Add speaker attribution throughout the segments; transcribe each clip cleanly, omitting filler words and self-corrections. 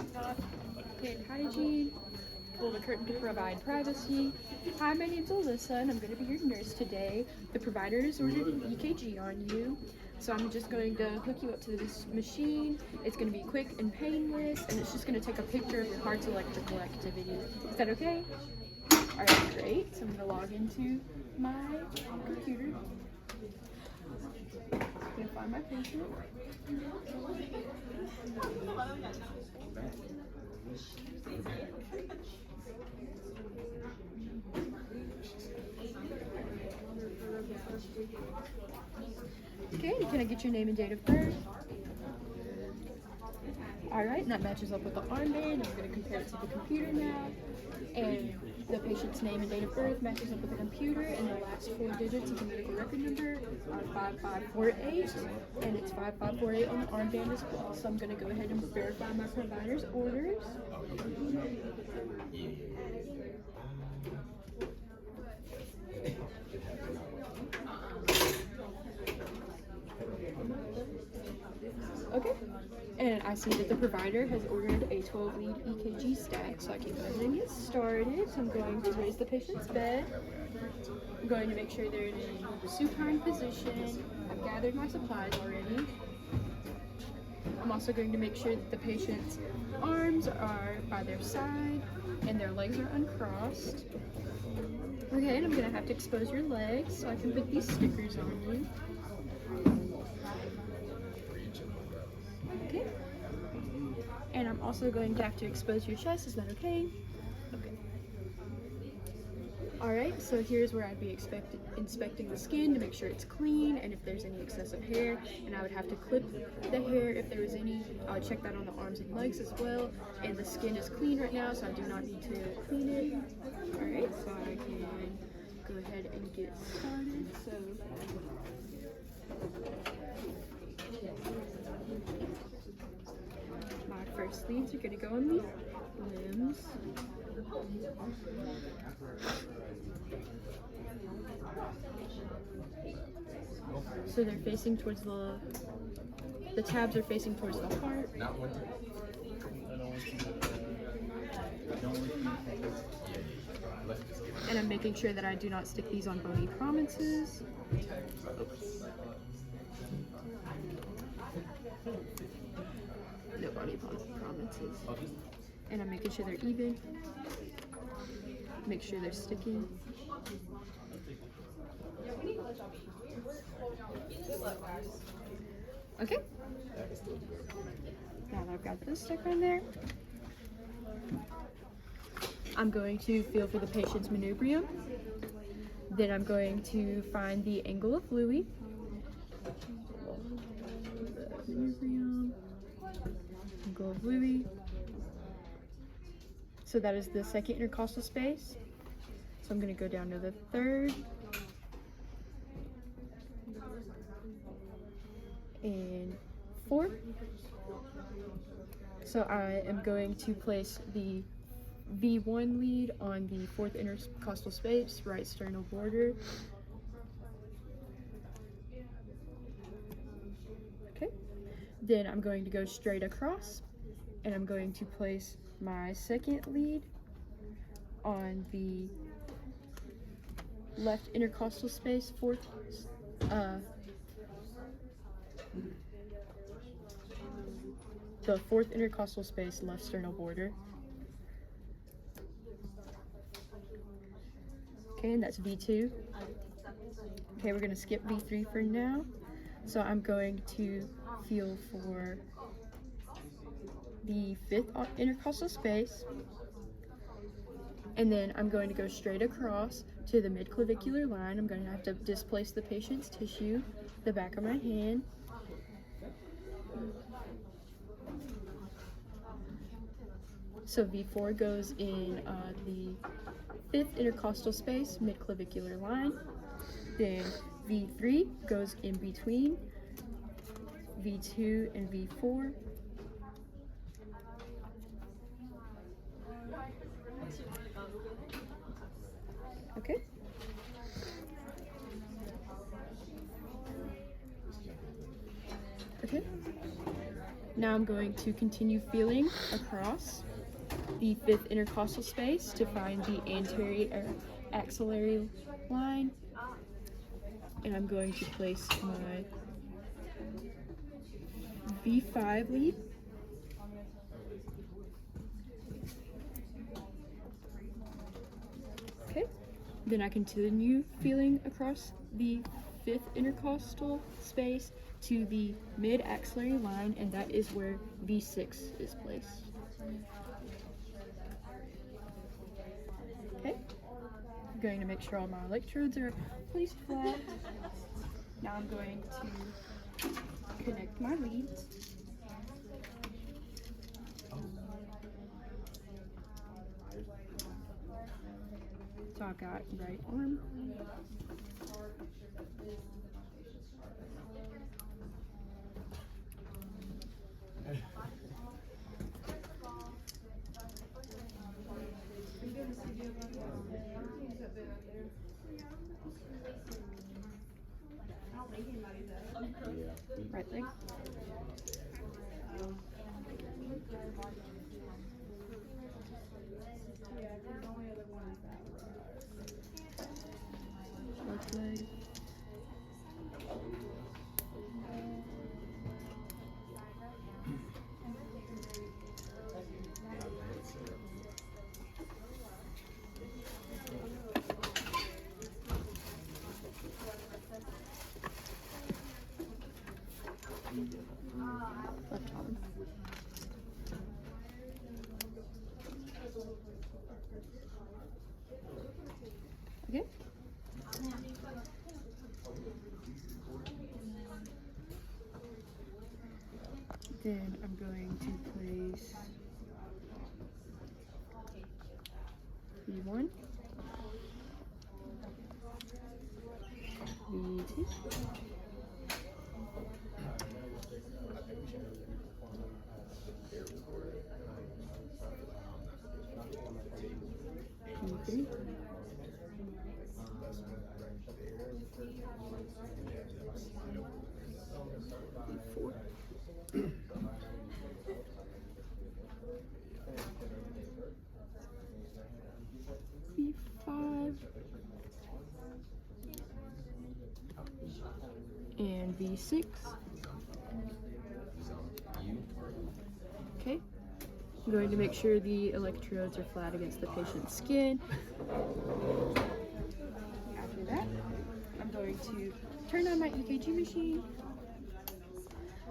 Speaker 1: Hand hygiene. Pull the curtain to provide privacy. Hi, my name's Alyssa, and I'm going to be your nurse today. The provider has ordered an EKG on you, so I'm just going to hook you up to this machine. It's going to be quick and painless, and it's just going to take a picture of your heart's electrical activity. Is that okay? Alright, great. So I'm going to log into my computer. I'm going to find my patient. Okay, can I get your name and date of birth? Alright, and that matches up with the armband. I'm going to compare it to the computer now. And the patient's name and date of birth matches up with the computer, and the last 4 digits of the medical record number are 5548, and it's 5548 on the armband as well. So I'm going to go ahead and verify my provider's orders. Okay, and I see that the provider has ordered a 12-lead EKG stack, so I can go ahead and get started. So I'm going to raise the patient's bed. I'm going to make sure they're in a supine position. I've gathered my supplies already. I'm also going to make sure that the patient's arms are by their side and their legs are uncrossed. Okay, and I'm going to have to expose your legs so I can put these stickers on you. Okay. And I'm also going to have to expose your chest. Is that okay? Okay. Alright, so here's where I'd be inspecting the skin to make sure it's clean and if there's any excessive hair. And I would have to clip the hair if there was any. I would check that on the arms and legs as well. And the skin is clean right now, so I do not need to clean it. Alright, so I can go ahead and get started. So my first leads are going to go on the limbs. So they're facing towards the tabs are facing towards the heart. And I'm making sure that I do not stick these on bony prominences. No bony prominences. And I'm making sure they're even. Make sure they're sticking. Okay. Now that I've got this stuck on there, I'm going to feel for the patient's manubrium. Then I'm going to find the angle of Louis. Manubrium, angle of Louis. So that is the second intercostal space. So I'm going to go down to the third. And fourth. So I am going to place the V1 lead on the fourth intercostal space, right sternal border. Okay. Then I'm going to go straight across, and I'm going to place my second lead on the left intercostal space, the fourth intercostal space, left sternal border. Okay, and that's V2. Okay, we're going to skip V3 for now. So I'm going to feel for the fifth intercostal space. And then I'm going to go straight across to the midclavicular line. I'm going to have to displace the patient's tissue, the back of my hand. So V4 goes in the fifth intercostal space, midclavicular line. Then V3 goes in between V2 and V4. Okay. Okay. Now I'm going to continue feeling across the 5th intercostal space to find the anterior axillary line. And I'm going to place my V5 lead. Okay, then I continue feeling across the 5th intercostal space to the mid-axillary line, and that is where V6 is placed. Okay, I'm going to make sure all my electrodes are placed flat. Now I'm going to connect my leads. So I've got right arm, right leg, left leg, left arm. Okay. Then I'm going to place V1, V2, V3, V4, V5, and V6. Okay, I'm going to make sure the electrodes are flat against the patient's skin. After that, I'm going to turn on my EKG machine.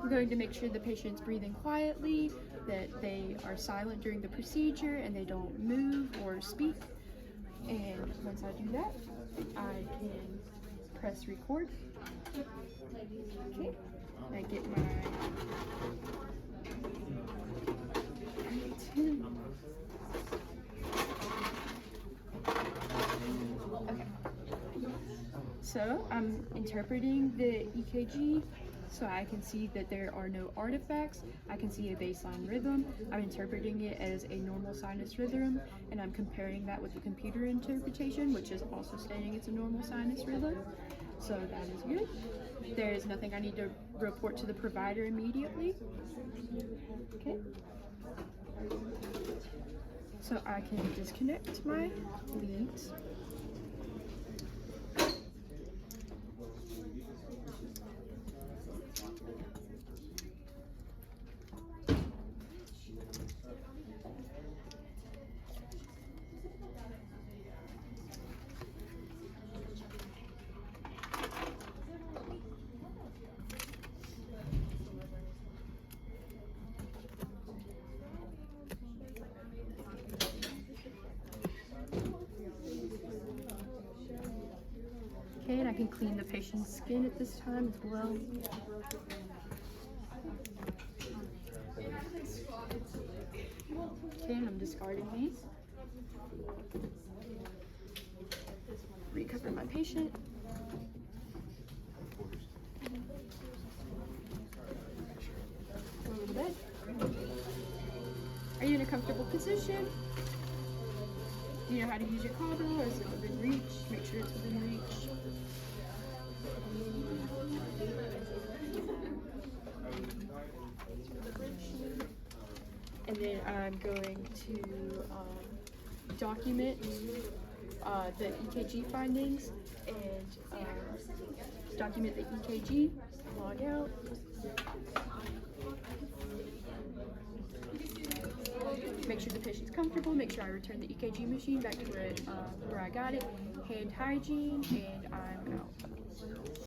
Speaker 1: I'm going to make sure the patient's breathing quietly, that they are silent during the procedure, and they don't move or speak. And once I do that, I can press record. Okay, I get my okay. So I'm interpreting the EKG so I can see that there are no artifacts. I can see a baseline rhythm. I'm interpreting it as a normal sinus rhythm, and I'm comparing that with the computer interpretation, which is also stating it's a normal sinus rhythm. So that is good. There is nothing I need to report to the provider immediately. Okay. So I can disconnect my leads. Okay, and I can clean the patient's skin at this time as well. Okay, and I'm discarding these. Recover my patient. Go to bed. Are you in a comfortable position? Do you know how to use your collar? Is it within reach? Make sure it's within reach. and then I'm going to document the EKG findings and document the EKG, log out. Make sure the patient's comfortable, make sure I return the EKG machine back to where I got it, hand hygiene, and I'm out.